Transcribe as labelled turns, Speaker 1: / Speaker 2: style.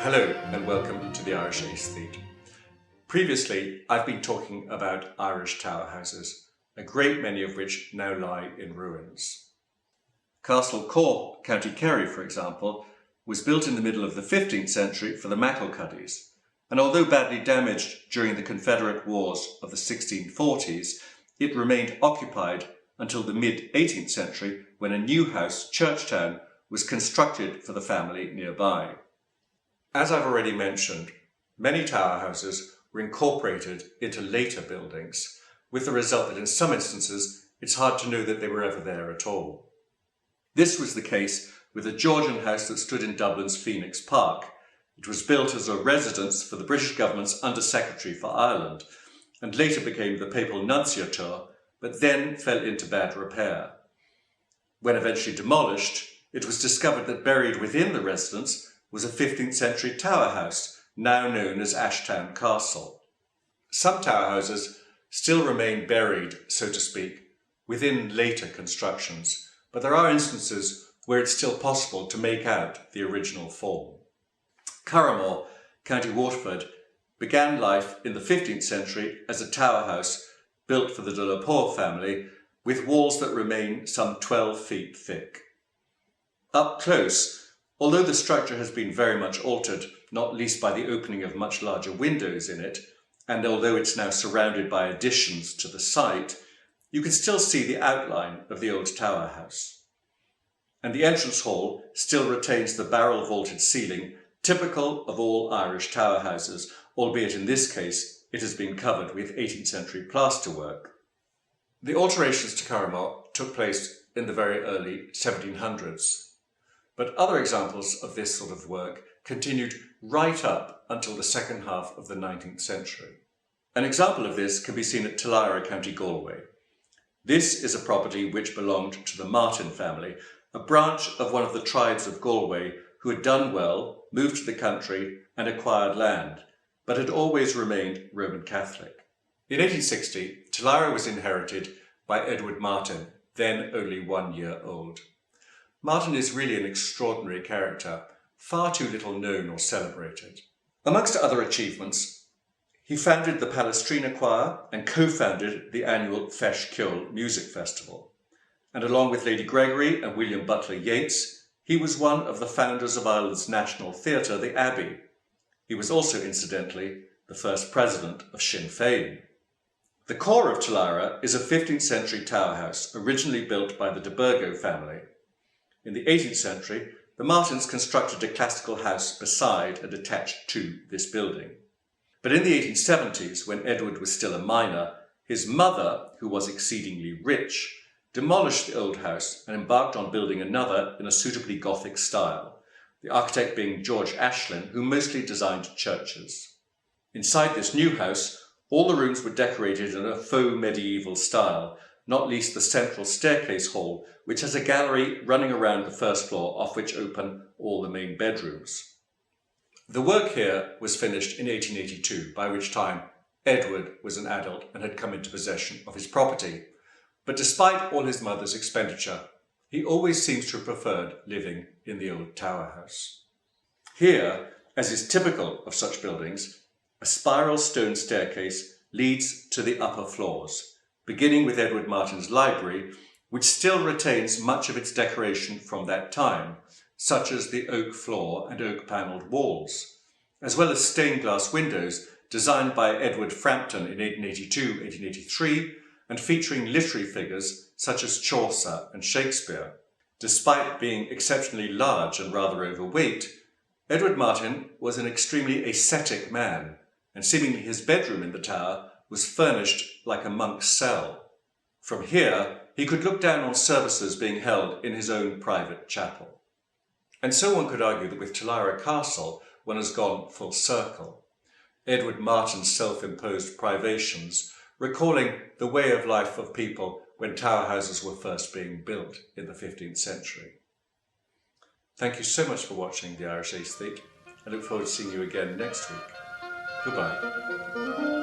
Speaker 1: Hello and welcome to the Irish Aesthete. Previously, I've been talking about Irish tower houses, a great many of which now lie in ruins. Castle Cork, County Kerry, for example, was built in the middle of the 15th century for the McElcuddies, and although badly damaged during the Confederate Wars of the 1640s, it remained occupied until the mid-18th century when a new house, Churchtown, was constructed for the family nearby. As I've already mentioned, many tower houses were incorporated into later buildings, with the result that in some instances it's hard to know that they were ever there at all. This was the case with a Georgian house that stood in Dublin's Phoenix Park. It was built as a residence for the British government's Under-Secretary for Ireland, and later became the Papal Nunciature, but then fell into bad repair. When eventually demolished, it was discovered that buried within the residence was a 15th century tower house, now known as Ashtown Castle. Some tower houses still remain buried, so to speak, within later constructions, but there are instances where it's still possible to make out the original form. Curramore, County Waterford, began life in the 15th century as a tower house built for the de la Poer family, with walls that remain some 12 feet thick. Up close, although the structure has been very much altered, not least by the opening of much larger windows in it, and although it's now surrounded by additions to the site, you can still see the outline of the old tower house. And the entrance hall still retains the barrel vaulted ceiling, typical of all Irish tower houses, albeit in this case it has been covered with 18th century plasterwork. The alterations to Curramore took place in the very early 1700s. But other examples of this sort of work continued right up until the second half of the 19th century. An example of this can be seen at Tulira, County Galway. This is a property which belonged to the Martin family, a branch of one of the tribes of Galway who had done well, moved to the country and acquired land, but had always remained Roman Catholic. In 1860, Tulira was inherited by Edward Martin, then only 1 year old. Martin is really an extraordinary character, far too little known or celebrated. Amongst other achievements, he founded the Palestrina Choir and co-founded the annual Feis Ceoil Music Festival. And along with Lady Gregory and William Butler Yeats, he was one of the founders of Ireland's national theatre, the Abbey. He was also, incidentally, the first president of Sinn Féin. The core of Tulira is a 15th century tower house, originally built by the de Burgo family. In the 18th century, the Martins constructed a classical house beside and attached to this building. But in the 1870s, when Edward was still a minor, his mother, who was exceedingly rich, demolished the old house and embarked on building another in a suitably Gothic style, the architect being George Ashlin, who mostly designed churches. Inside this new house, all the rooms were decorated in a faux medieval style, not least the central staircase hall, which has a gallery running around the first floor off which open all the main bedrooms. The work here was finished in 1882, by which time Edward was an adult and had come into possession of his property. But despite all his mother's expenditure, he always seems to have preferred living in the old tower house. Here, as is typical of such buildings, a spiral stone staircase leads to the upper floors, beginning with Edward Martin's library, which still retains much of its decoration from that time, such as the oak floor and oak-panelled walls, as well as stained glass windows designed by Edward Frampton in 1882-1883 and featuring literary figures such as Chaucer and Shakespeare. Despite being exceptionally large and rather overweight, Edward Martin was an extremely ascetic man, and seemingly his bedroom in the tower was furnished like a monk's cell. From here, he could look down on services being held in his own private chapel. And so one could argue that with Tulira Castle, one has gone full circle. Edward Martin's self-imposed privations, recalling the way of life of people when tower houses were first being built in the 15th century. Thank you so much for watching The Irish Aesthete. I look forward to seeing you again next week. Goodbye.